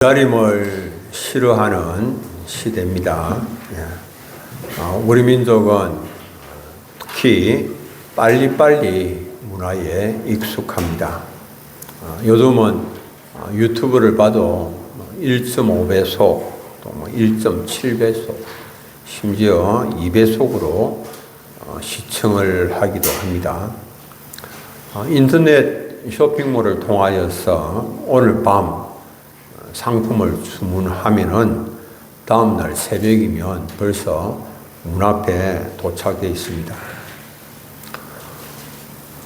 기다림을 싫어하는 시대입니다. 우리 민족은 특히 빨리빨리 문화에 익숙합니다. 요즘은 유튜브를 봐도 1.5배속, 또 1.7배속, 심지어 2배속으로 시청을 하기도 합니다. 인터넷 쇼핑몰을 통하여서 오늘 밤 상품을 주문하면은 다음날 새벽이면 벌써 문 앞에 도착되어 있습니다.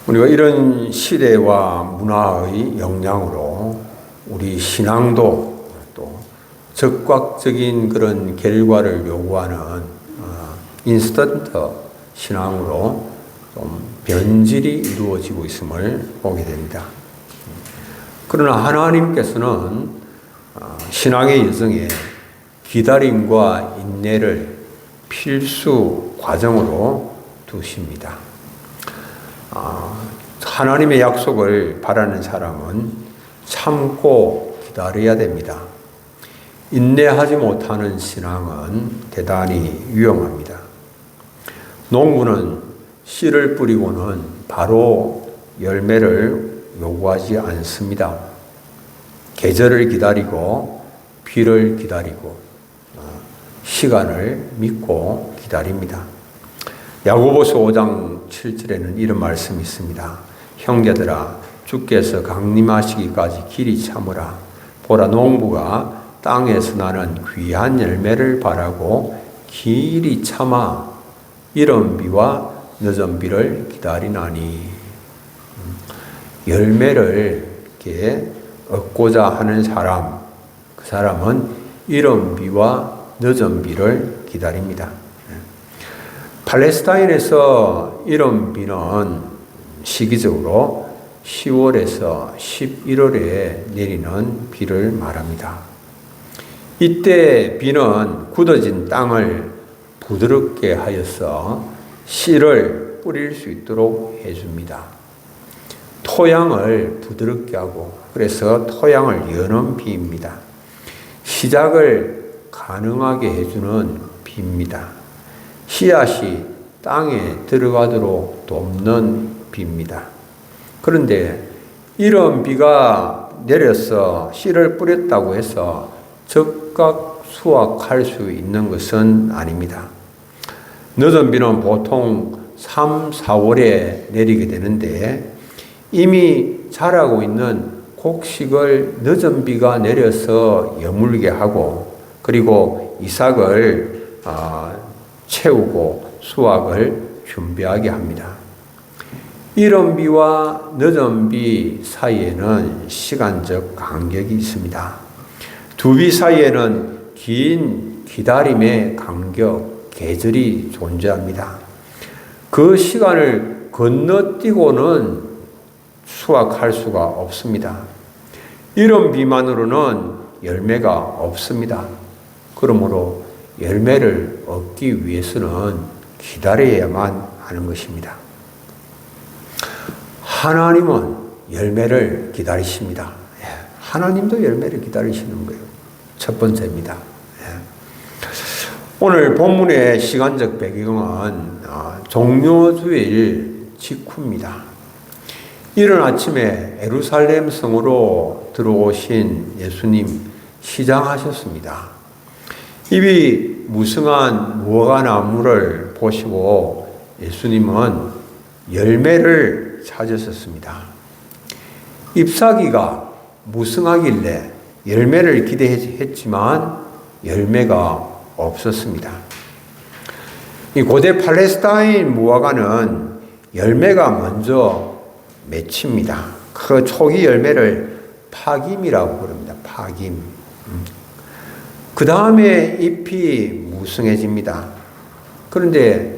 우리가 이런 시대와 문화의 영향으로 우리 신앙도 또 즉각적인 그런 결과를 요구하는 인스턴트 신앙으로 좀 변질이 이루어지고 있음을 보게 됩니다. 그러나 하나님께서는 신앙의 여정에 기다림과 인내를 필수 과정으로 두십니다. 하나님의 약속을 바라는 사람은 참고 기다려야 됩니다. 인내하지 못하는 신앙은 대단히 위험합니다. 농부는 씨를 뿌리고는 바로 열매를 요구하지 않습니다. 계절을 기다리고 비를 기다리고 시간을 믿고 기다립니다. 야고보서 5장 7절에는 이런 말씀이 있습니다. 형제들아 주께서 강림하시기까지 길이 참으라. 보라 농부가 땅에서 나는 귀한 열매를 바라고 길이 참아 이른 비와 늦은 비를 기다리나니. 열매를 이렇게 얻고자 하는 사람, 그 사람은 이른 비와 늦은 비를 기다립니다. 팔레스타인에서 이른 비는 시기적으로 10월에서 11월에 내리는 비를 말합니다. 이때 비는 굳어진 땅을 부드럽게 하여서 씨를 뿌릴 수 있도록 해줍니다. 토양을 부드럽게 하고 그래서 토양을 여는 비입니다. 시작을 가능하게 해주는 비입니다. 씨앗이 땅에 들어가도록 돕는 비입니다. 그런데 이런 비가 내려서 씨를 뿌렸다고 해서 즉각 수확할 수 있는 것은 아닙니다. 늦은 비는 보통 3, 4월에 내리게 되는데 이미 자라고 있는 곡식을 늦은 비가 내려서 여물게 하고 그리고 이삭을 채우고 수확을 준비하게 합니다. 이른 비와 늦은 비 사이에는 시간적 간격이 있습니다. 두 비 사이에는 긴 기다림의 간격, 계절이 존재합니다. 그 시간을 건너뛰고는 수확할 수가 없습니다. 이런 비만으로는 열매가 없습니다. 그러므로 열매를 얻기 위해서는 기다려야만 하는 것입니다. 하나님은 열매를 기다리십니다. 하나님도 열매를 기다리시는 거예요. 첫 번째입니다. 오늘 본문의 시간적 배경은 종료주일 직후입니다. 이른 아침에 예루살렘 성으로 들어오신 예수님 시장하셨습니다. 입이 무성한 무화과나무를 보시고 예수님은 열매를 찾으셨습니다. 잎사귀가 무성하길래 열매를 기대했지만 열매가 없었습니다. 이 고대 팔레스타인 무화과는 열매가 먼저 맺힙니다. 그 초기 열매를 파김이라고 부릅니다. 파김. 그 다음에 잎이 무성해집니다. 그런데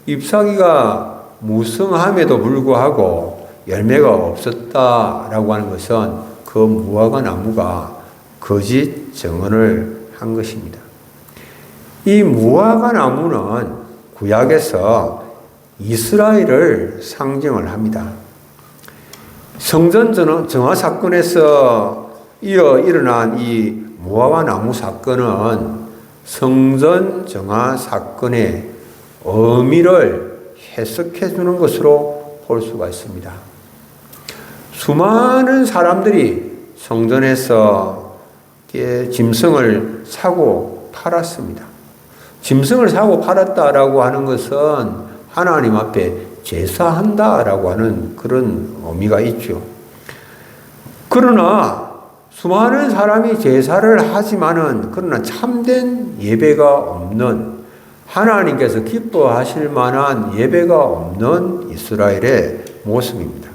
잎사귀가 무성함에도 불구하고 열매가 없었다라고 하는 것은 그 무화과 나무가 거짓 증언을 한 것입니다. 이 무화과 나무는 구약에서 이스라엘을 상징을 합니다. 성전 정화 사건에서 이어 일어난 이 무화과 나무 사건은 성전 정화 사건의 의미를 해석해 주는 것으로 볼 수가 있습니다. 수많은 사람들이 성전에서 짐승을 사고 팔았습니다. 짐승을 사고 팔았다라고 하는 것은 하나님 앞에 제사한다라고 하는 그런 의미가 있죠. 그러나 수많은 사람이 제사를 하지만은 그러나 참된 예배가 없는, 하나님께서 기뻐하실 만한 예배가 없는 이스라엘의 모습입니다.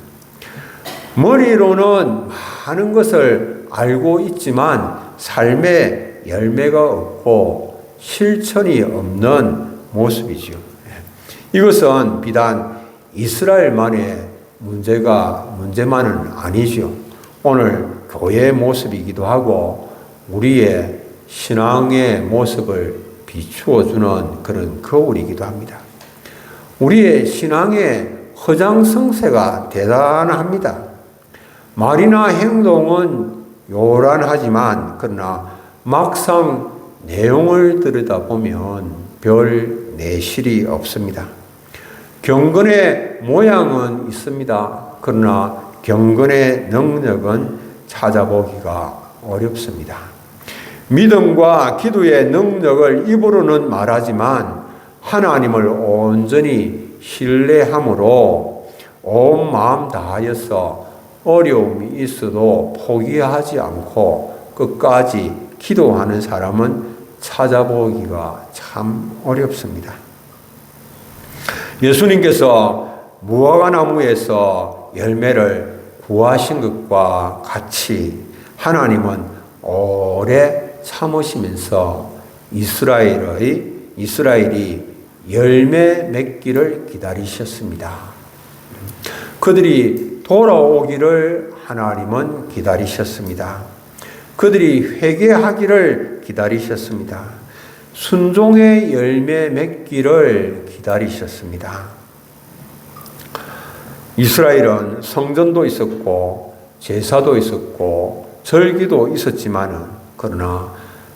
머리로는 많은 것을 알고 있지만 삶에 열매가 없고 실천이 없는 모습이죠. 이것은 비단 이스라엘만의 문제만은 아니죠. 오늘 교회의 모습이기도 하고 우리의 신앙의 모습을 비추어주는 그런 거울이기도 합니다. 우리의 신앙의 허장성세가 대단합니다. 말이나 행동은 요란하지만 그러나 막상 내용을 들여다보면 별 내실이 없습니다. 경건의 모양은 있습니다. 그러나 경건의 능력은 찾아보기가 어렵습니다. 믿음과 기도의 능력을 입으로는 말하지만 하나님을 온전히 신뢰함으로 온 마음 다하여서 어려움이 있어도 포기하지 않고 끝까지 기도하는 사람은 찾아보기가 참 어렵습니다. 예수님께서 무화과 나무에서 열매를 구하신 것과 같이 하나님은 오래 참으시면서 이스라엘이 열매 맺기를 기다리셨습니다. 그들이 돌아오기를 하나님은 기다리셨습니다. 그들이 회개하기를 기다리셨습니다. 순종의 열매 맺기를 기다리셨습니다. 이스라엘은 성전도 있었고 제사도 있었고 절기도 있었지만은 그러나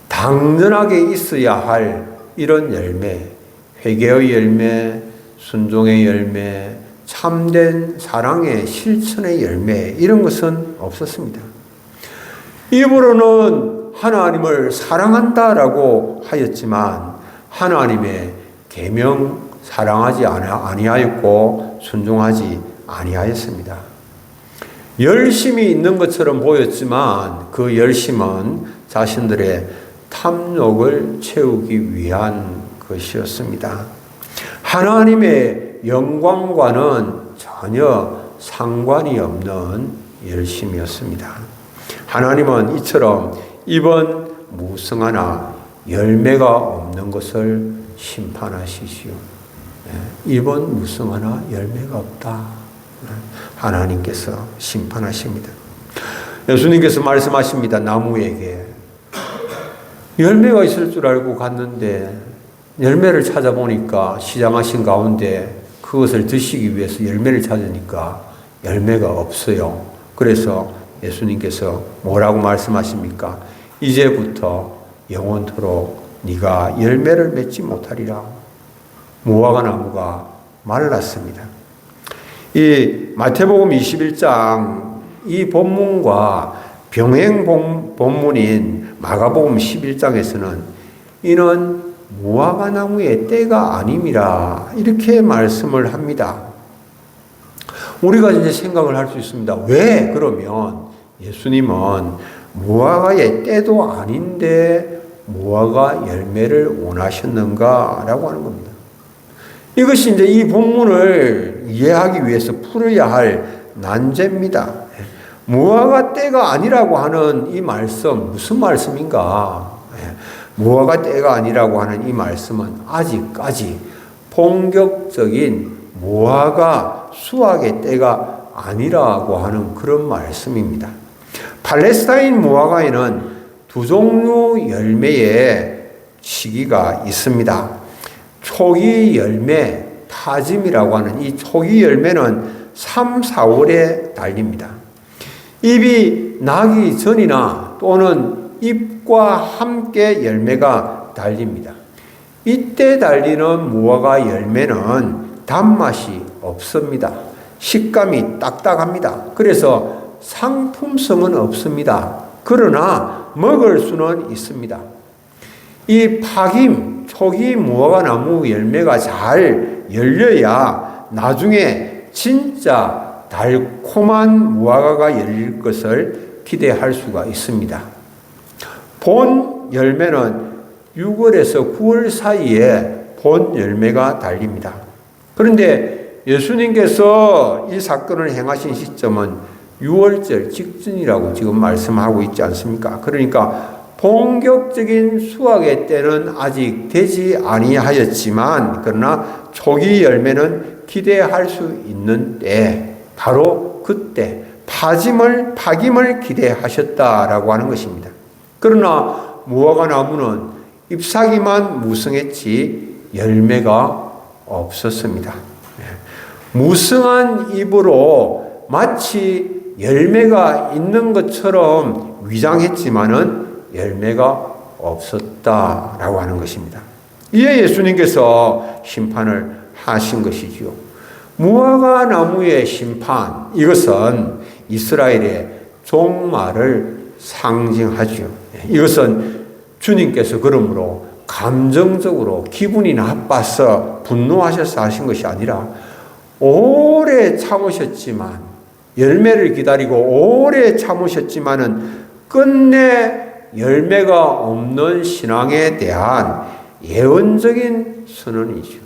당연하게 있어야 할 이런 열매, 회개의 열매, 순종의 열매, 참된 사랑의 실천의 열매, 이런 것은 없었습니다. 입으로는 하나님을 사랑한다라고 하였지만 하나님의 계명 사랑하지 아니하였고 순종하지 아니하였습니다. 열심이 있는 것처럼 보였지만 그 열심은 자신들의 탐욕을 채우기 위한 것이었습니다. 하나님의 영광과는 전혀 상관이 없는 열심이었습니다. 하나님은 이처럼 이번 무성하나 열매가 없는 것을 심판하시지요. 이번 무성하나 열매가 없다. 하나님께서 심판하십니다. 예수님께서 말씀하십니다. 나무에게 열매가 있을 줄 알고 갔는데 열매를 찾아보니까 시장하신 가운데 그것을 드시기 위해서 열매를 찾으니까 열매가 없어요. 그래서 예수님께서 뭐라고 말씀하십니까? 이제부터 영원토록 네가 열매를 맺지 못하리라. 무화과 나무가 말랐습니다. 이 마태복음 21장 이 본문과 병행 본문인 마가복음 11장에서는 이는 무화과 나무의 때가 아님이라 이렇게 말씀을 합니다. 우리가 이제 생각을 할 수 있습니다. 왜 그러면 예수님은 무화과의 때도 아닌데 무화과 열매를 원하셨는가라고 하는 겁니다. 이것이 이제 이 본문을 이해하기 위해서 풀어야 할 난제입니다. 무화과 때가 아니라고 하는 이 말씀, 무슨 말씀인가? 무화과 때가 아니라고 하는 이 말씀은 아직까지 본격적인 무화과 수확의 때가 아니라고 하는 그런 말씀입니다. 팔레스타인 무화과에는 두 종류 열매의 시기가 있습니다. 초기 열매, 타짐이라고 하는 이 초기 열매는 3, 4월에 달립니다. 잎이 나기 전이나 또는 잎과 함께 열매가 달립니다. 이때 달리는 무화과 열매는 단맛이 없습니다. 식감이 딱딱합니다. 그래서 상품성은 없습니다. 그러나 먹을 수는 있습니다. 이 파김, 초기 무화과 나무 열매가 잘 열려야 나중에 진짜 달콤한 무화과가 열릴 것을 기대할 수가 있습니다. 본 열매는 6월에서 9월 사이에 본 열매가 달립니다. 그런데 예수님께서 이 사건을 행하신 시점은 6월절 직전이라고 지금 말씀하고 있지 않습니까? 그러니까 본격적인 수확의 때는 아직 되지 아니하였지만 그러나 초기 열매는 기대할 수 있는 때, 바로 그때 파김을 기대하셨다라고 하는 것입니다. 그러나 무화과 나무는 잎사귀만 무성했지 열매가 없었습니다. 무성한 잎으로 마치 열매가 있는 것처럼 위장했지만은 열매가 없었다라고 하는 것입니다. 이에 예수님께서 심판을 하신 것이지요. 무화과 나무의 심판, 이것은 이스라엘의 종말을 상징하지요. 이것은 주님께서 그러므로 감정적으로 기분이 나빠서 분노하셔서 하신 것이 아니라 오래 참으셨지만, 열매를 기다리고 오래 참으셨지만은 끝내 열매가 없는 신앙에 대한 예언적인 선언이죠.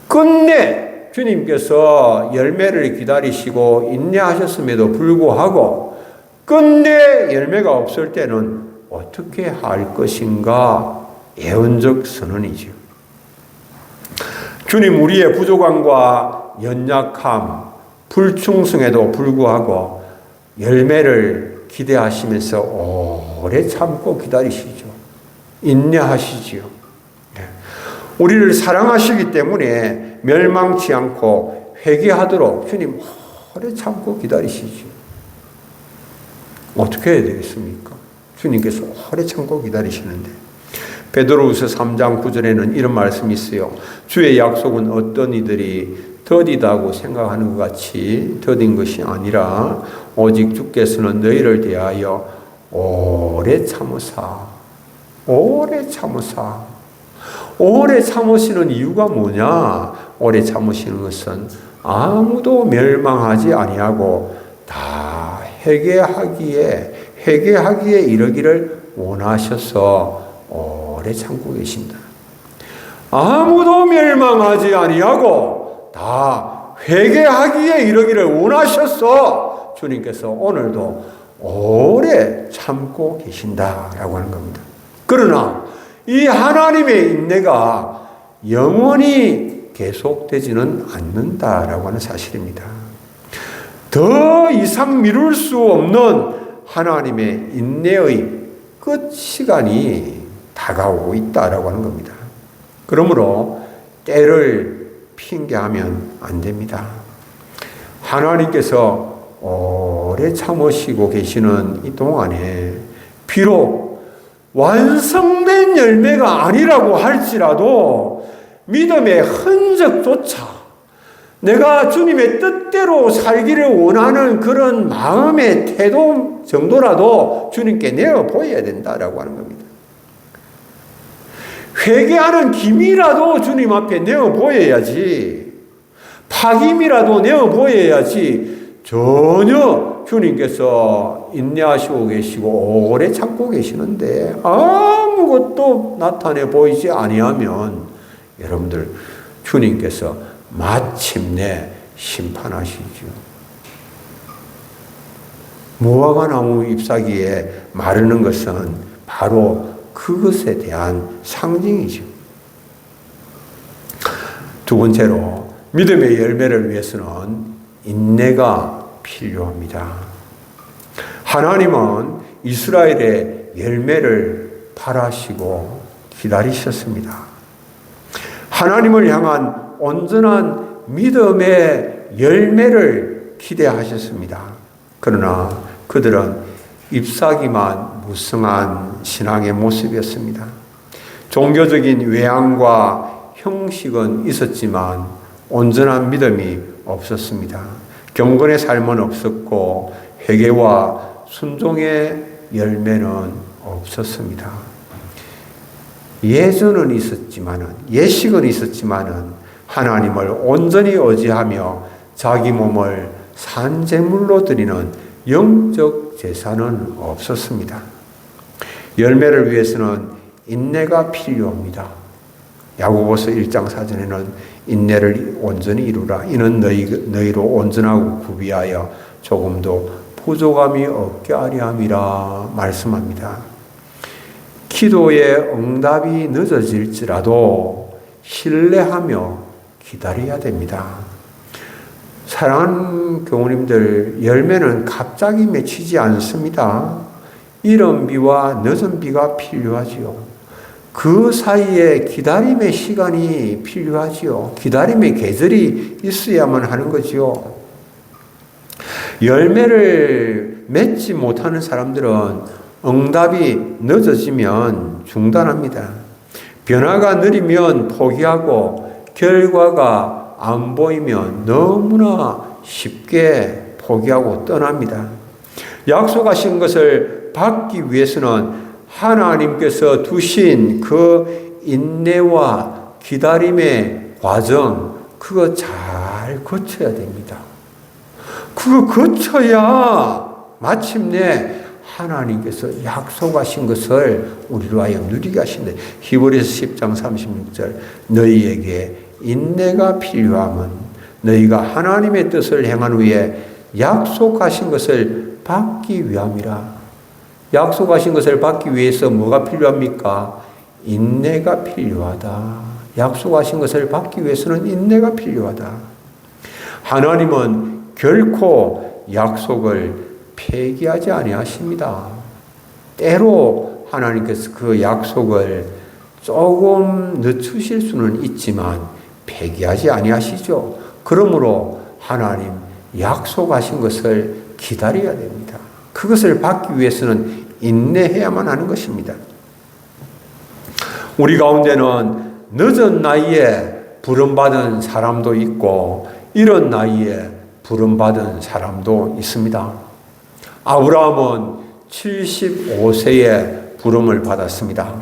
끝내 주님께서 열매를 기다리시고 인내하셨음에도 불구하고 끝내 열매가 없을 때는 어떻게 할 것인가 예언적 선언이죠. 주님 우리의 부족함과 연약함, 불충성에도 불구하고 열매를 기대하시면서 오래 참고 기다리시죠. 인내하시지요. 우리를 사랑하시기 때문에 멸망치 않고 회개하도록 주님 오래 참고 기다리시죠. 어떻게 해야 되겠습니까? 주님께서 오래 참고 기다리시는데. 베드로후서 3장 9절에는 이런 말씀이 있어요. 주의 약속은 어떤 이들이 더디다고 생각하는 것 같이 더딘 것이 아니라 오직 주께서는 너희를 대하여 오래 참으사 오래 참으시는 이유가 뭐냐? 오래 참으시는 것은 아무도 멸망하지 아니하고 다 회개하기에 이르기를 원하셔서 오래 참고 계신다. 아무도 멸망하지 아니하고 다 회개하기에 이르기를 원하셔서 주님께서 오늘도 오래 참고 계신다라고 하는 겁니다. 그러나 이 하나님의 인내가 영원히 계속되지는 않는다라고 하는 사실입니다. 더 이상 미룰 수 없는 하나님의 인내의 끝 시간이 다가오고 있다라고 하는 겁니다. 그러므로 때를 핑계하면 안 됩니다. 하나님께서 오래 참으시고 계시는 이 동안에 비록 완성된 열매가 아니라고 할지라도 믿음의 흔적조차 내가 주님의 뜻대로 살기를 원하는 그런 마음의 태도 정도라도 주님께 내어 보여야 된다라고 하는 겁니다. 회개하는 기미라도 주님 앞에 내어 보여야지, 파김이라도 내어 보여야지 전혀 주님께서 인내하시고 계시고 오래 참고 계시는데 아무것도 나타내 보이지 아니하면 여러분들 주님께서 마침내 심판하시죠. 무화과 나무 잎사귀에 마르는 것은 바로 그것에 대한 상징이죠. 두 번째로 믿음의 열매를 위해서는 인내가 필요합니다. 하나님은 이스라엘의 열매를 바라시고 기다리셨습니다. 하나님을 향한 온전한 믿음의 열매를 기대하셨습니다. 그러나 그들은 잎사귀만 무성한 신앙의 모습이었습니다. 종교적인 외양과 형식은 있었지만 온전한 믿음이 없었습니다. 경건의 삶은 없었고 회개와 순종의 열매는 없었습니다. 예식은 있었지만은 하나님을 온전히 의지하며 자기 몸을 산제물로 드리는 영적 제사는 없었습니다. 열매를 위해서는 인내가 필요합니다. 야고보서 1장 4절에는 인내를 온전히 이루라. 이는 너희로 온전하고 구비하여 조금도 부족함이 없게 하려 함이라 말씀합니다. 기도의 응답이 늦어질지라도 신뢰하며 기다려야 됩니다. 사랑하는 교우님들, 열매는 갑자기 맺히지 않습니다. 이른 비와 늦은 비가 필요하지요. 그 사이에 기다림의 시간이 필요하지요. 기다림의 계절이 있어야만 하는 거지요. 열매를 맺지 못하는 사람들은 응답이 늦어지면 중단합니다. 변화가 느리면 포기하고 결과가 안 보이면 너무나 쉽게 포기하고 떠납니다. 약속하신 것을 받기 위해서는 하나님께서 두신 그 인내와 기다림의 과정, 그거 잘 거쳐야 됩니다. 그거 거쳐야 마침내 하나님께서 약속하신 것을 우리로 하여금 누리게 하신다. 히브리서 10장 36절 너희에게 인내가 필요함은 너희가 하나님의 뜻을 행한 후에 약속하신 것을 받기 위함이라. 약속하신 것을 받기 위해서 뭐가 필요합니까? 인내가 필요하다. 약속하신 것을 받기 위해서는 인내가 필요하다. 하나님은 결코 약속을 폐기하지 아니하십니다. 때로 하나님께서 그 약속을 조금 늦추실 수는 있지만 폐기하지 아니하시죠. 그러므로 하나님 약속하신 것을 기다려야 됩니다. 그것을 받기 위해서는 인내해야만 하는 것입니다. 우리 가운데는 늦은 나이에 부름받은 사람도 있고 이런 나이에 부름받은 사람도 있습니다. 아브라함은 75세에 부름을 받았습니다.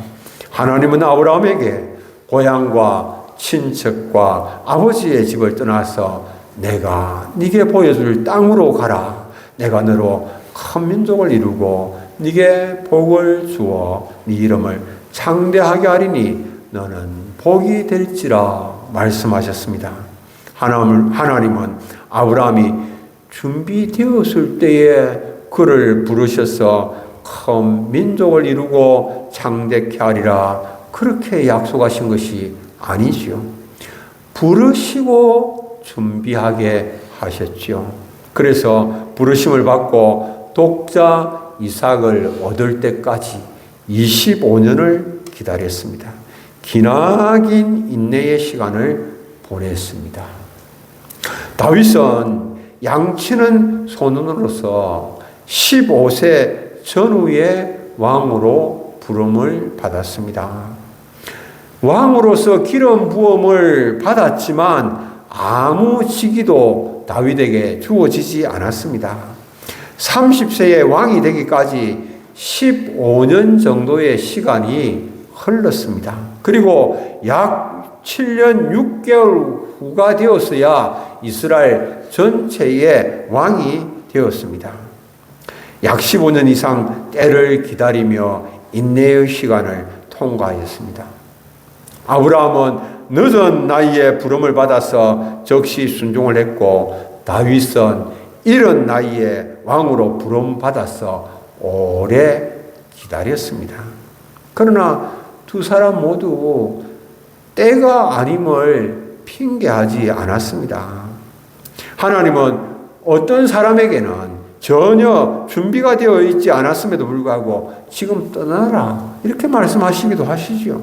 하나님은 아브라함에게 고향과 친척과 아버지의 집을 떠나서 내가 네게 보여줄 땅으로 가라. 내가 너로 큰 민족을 이루고 네게 복을 주어 네 이름을 창대하게 하리니 너는 복이 될지라 말씀하셨습니다. 하나님은 아브라함이 준비되었을 때에 그를 부르셔서 큰 민족을 이루고 창대케 하리라 그렇게 약속하신 것이 아니지요. 부르시고 준비하게 하셨지요. 그래서 부르심을 받고 독자 이삭을 얻을 때까지 25년을 기다렸습니다. 기나긴 인내의 시간을 보냈습니다. 다윗은 양치는 소년으로서 15세 전후에 왕으로 부름을 받았습니다. 왕으로서 기름 부음을 받았지만 아무 직위도 다윗에게 주어지지 않았습니다. 30세의 왕이 되기까지 15년 정도의 시간이 흘렀습니다. 그리고 약 7년 6개월 후가 되었어야 이스라엘 전체의 왕이 되었습니다. 약 15년 이상 때를 기다리며 인내의 시간을 통과하였습니다. 아브라함은 늦은 나이에 부름을 받아서 적시 순종을 했고 다윗은 이른 나이에 왕으로 부름 받아서 오래 기다렸습니다. 그러나 두 사람 모두 때가 아님을 핑계하지 않았습니다. 하나님은 어떤 사람에게는 전혀 준비가 되어 있지 않았음에도 불구하고 지금 떠나라 이렇게 말씀하시기도 하시죠.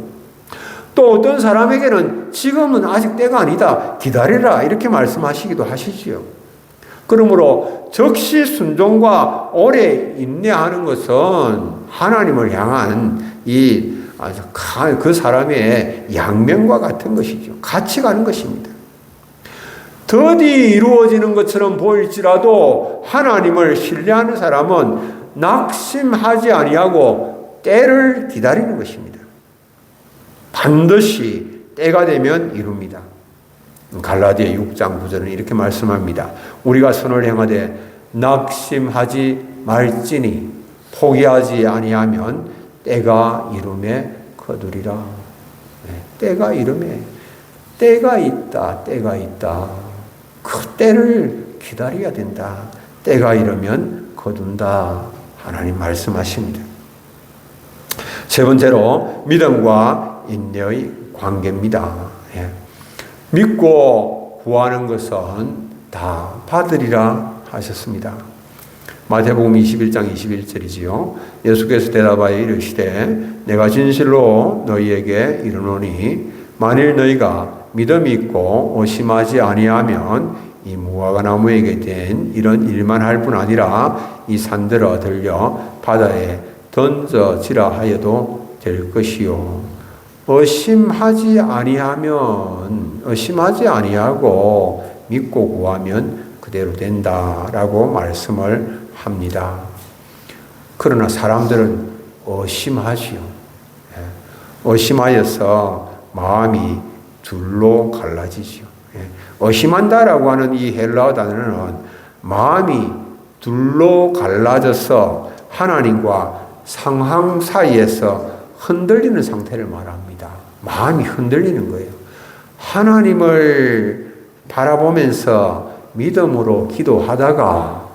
또 어떤 사람에게는 지금은 아직 때가 아니다 기다리라 이렇게 말씀하시기도 하시지요. 그러므로 적시 순종과 오래 인내하는 것은 하나님을 향한 그 사람의 양면과 같은 것이죠. 같이 가는 것입니다. 더디 이루어지는 것처럼 보일지라도 하나님을 신뢰하는 사람은 낙심하지 아니하고 때를 기다리는 것입니다. 반드시 때가 되면 이룹니다. 갈라디아 6장 9절은 이렇게 말씀합니다. 우리가 선을 행하되 낙심하지 말지니 포기하지 아니하면 때가 이름에 거두리라. 때가 이름에 때가 있다. 그 때를 기다려야 된다. 때가 이르면 거둔다. 하나님 말씀하십니다. 세 번째로 믿음과 인내의 관계입니다. 믿고 구하는 것은 다 받으리라 하셨습니다. 마태복음 21장 21절이지요. 예수께서 대답하여 이르시되 내가 진실로 너희에게 이르노니 만일 너희가 믿음이 있고 의심하지 아니하면 이 무화과 나무에게 된 이런 일만 할 뿐 아니라 이 산들어 들려 바다에 던져지라 하여도 될 것이요. 의심하지 아니하고 믿고 구하면 그대로 된다라고 말씀을 합니다. 그러나 사람들은 의심하지요. 의심하여서 마음이 둘로 갈라지지요. 의심한다라고 하는 이 헬라어 단어는 마음이 둘로 갈라져서 하나님과 상황 사이에서 흔들리는 상태를 말합니다. 마음이 흔들리는 거예요. 하나님을 바라보면서 믿음으로 기도하다가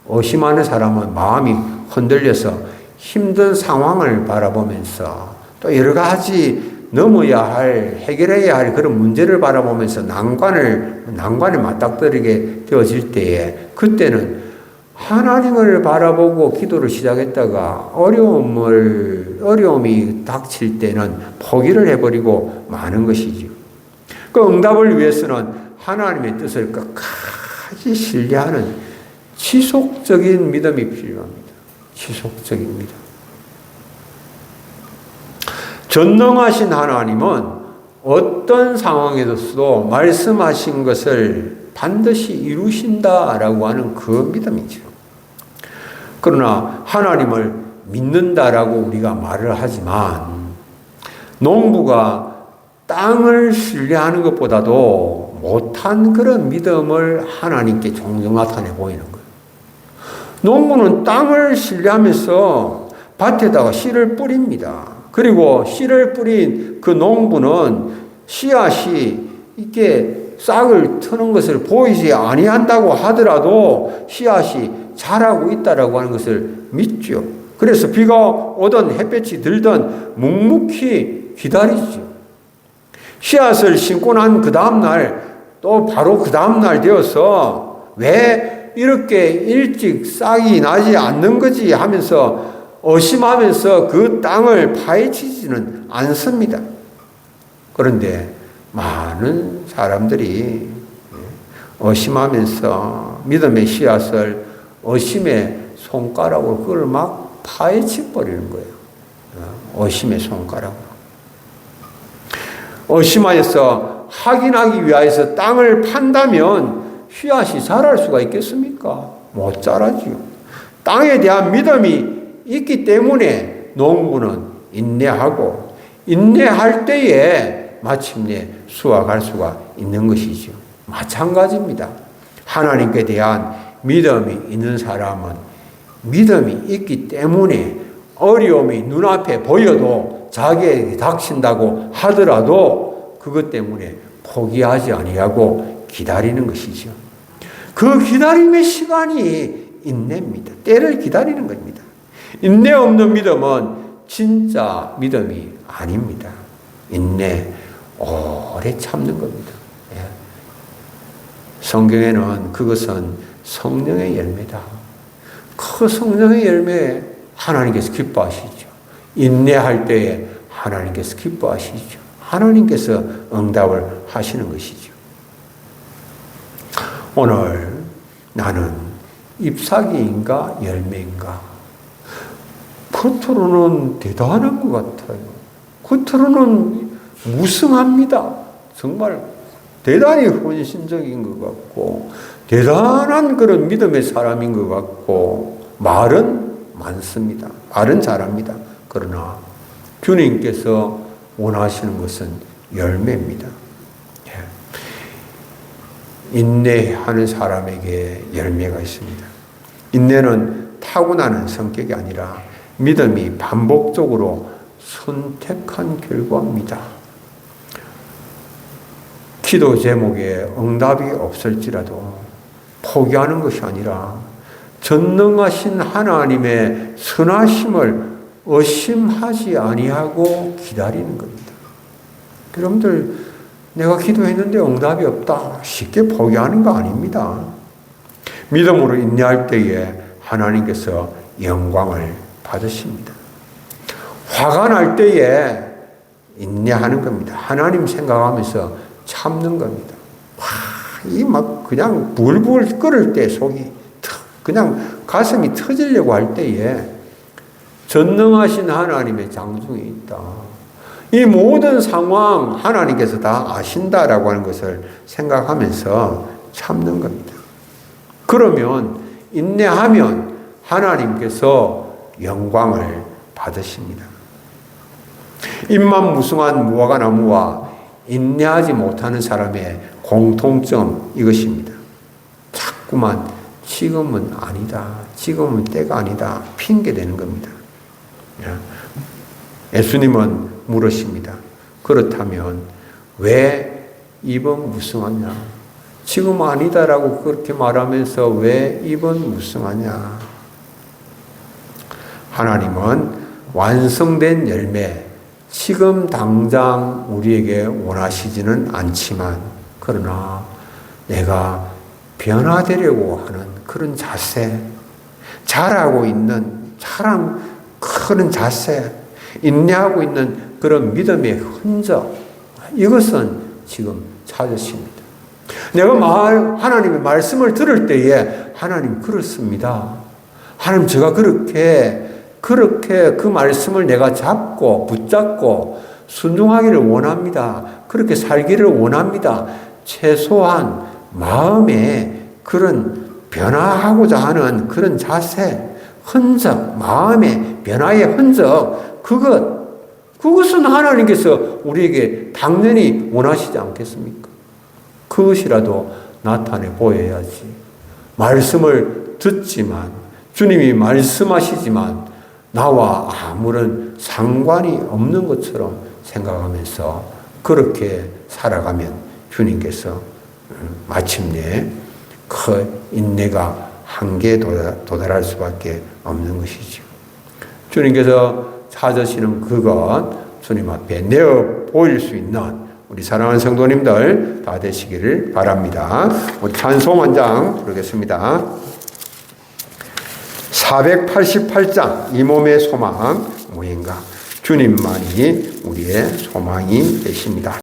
의심하는 사람은 마음이 흔들려서 힘든 상황을 바라보면서 또 여러 가지 넘어야 할, 해결해야 할 그런 문제를 바라보면서 난관에 맞닥뜨리게 되어질 때에 그때는 하나님을 바라보고 기도를 시작했다가 어려움이 닥칠 때는 포기를 해버리고 마는 것이죠. 그 응답을 위해서는 하나님의 뜻을 끝까지 신뢰하는 지속적인 믿음이 필요합니다. 지속적인 믿음. 전능하신 하나님은 어떤 상황에서도 말씀하신 것을 반드시 이루신다라고 하는 그 믿음이죠. 그러나 하나님을 믿는다라고 우리가 말을 하지만 농부가 땅을 신뢰하는 것보다도 못한 그런 믿음을 하나님께 종종 나타내 보이는 거예요. 농부는 땅을 신뢰하면서 밭에다가 씨를 뿌립니다. 그리고 씨를 뿌린 그 농부는 씨앗이 이렇게 싹을 트는 것을 보이지 아니한다고 하더라도 씨앗이 자라고 있다라고 하는 것을 믿죠. 그래서 비가 오든 햇볕이 들든 묵묵히 기다리죠. 씨앗을 심고 난 그 다음날 또 바로 그 다음날 되어서 왜 이렇게 일찍 싹이 나지 않는 거지 하면서 의심하면서 그 땅을 파헤치지는 않습니다. 그런데 많은 사람들이 의심하면서 믿음의 씨앗을 의심의 손가락으로 그걸 막 파헤치 버리는 거예요. 의심의 손가락으로. 의심하여서 확인하기 위해서 땅을 판다면 씨앗이 자랄 수가 있겠습니까? 못 자라지요. 땅에 대한 믿음이 있기 때문에 농부는 인내하고 인내할 때에 마침내 수확할 수가 있는 것이죠. 마찬가지입니다. 하나님께 대한 믿음이 있는 사람은 믿음이 있기 때문에 어려움이 눈앞에 보여도 자기에게 닥친다고 하더라도 그것 때문에 포기하지 아니하고 기다리는 것이죠. 그 기다림의 시간이 인내입니다. 때를 기다리는 겁니다. 인내 없는 믿음은 진짜 믿음이 아닙니다. 인내, 오래 참는 겁니다. 성경에는 그것은 성령의 열매다. 그 성령의 열매 하나님께서 기뻐하시죠. 인내할 때에 하나님께서 기뻐하시죠. 하나님께서 응답을 하시는 것이죠. 오늘 나는 잎사귀인가 열매인가? 겉으로는 대단한 것 같아요. 겉으로는 무성합니다. 정말 대단히 헌신적인 것 같고 대단한 그런 믿음의 사람인 것 같고 말은 많습니다. 말은 잘합니다. 그러나 주님께서 원하시는 것은 열매입니다. 인내하는 사람에게 열매가 있습니다. 인내는 타고나는 성격이 아니라 믿음이 반복적으로 선택한 결과입니다. 기도 제목에 응답이 없을지라도 포기하는 것이 아니라 전능하신 하나님의 선하심을 의심하지 아니하고 기다리는 겁니다. 여러분들 내가 기도했는데 응답이 없다. 쉽게 포기하는 거 아닙니다. 믿음으로 인내할 때에 하나님께서 영광을 받으십니다. 화가 날 때에 인내하는 겁니다. 하나님 생각하면서 참는 겁니다. 이 막 그냥 불불 끓을 때 속이 그냥 가슴이 터지려고 할 때에 전능하신 하나님의 장중에 있다. 이 모든 상황 하나님께서 다 아신다라고 하는 것을 생각하면서 참는 겁니다. 그러면 인내하면 하나님께서 영광을 받으십니다. 입만 무성한 무화과 나무와 인내하지 못하는 사람의 공통점 이것입니다. 자꾸만 지금은 아니다. 지금은 때가 아니다. 핑계대는 겁니다. 예수님은 물으십니다. 그렇다면 왜 입은 무성하냐? 지금 아니다라고 그렇게 말하면서 왜 입은 무성하냐? 하나님은 완성된 열매, 지금 당장 우리에게 원하시지는 않지만 그러나 내가 변화되려고 하는 그런 자세, 잘하고 있는 그런 자세, 인내하고 있는 그런 믿음의 흔적, 이것은 지금 찾으십니다. 내가 하나님의 말씀을 들을 때에 하나님 그렇습니다. 하나님 제가 그렇게 그 말씀을 내가 붙잡고 순종하기를 원합니다. 그렇게 살기를 원합니다. 최소한 마음에 그런 변화하고자 하는 그런 자세, 흔적, 마음의 변화의 흔적, 그것은 하나님께서 우리에게 당연히 원하시지 않겠습니까? 그것이라도 나타내 보여야지. 말씀을 듣지만, 주님이 말씀하시지만, 나와 아무런 상관이 없는 것처럼 생각하면서 그렇게 살아가면 주님께서 마침내 그 인내가 한계에 도달할 수밖에 없는 것이죠. 주님께서 찾으시는 그것 주님 앞에 내어 보일 수 있는 우리 사랑하는 성도님들 다 되시기를 바랍니다. 우리 찬송 한 장 부르겠습니다. 488장 이 몸의 소망 무엇인가? 주님만이 우리의 소망이 되십니다.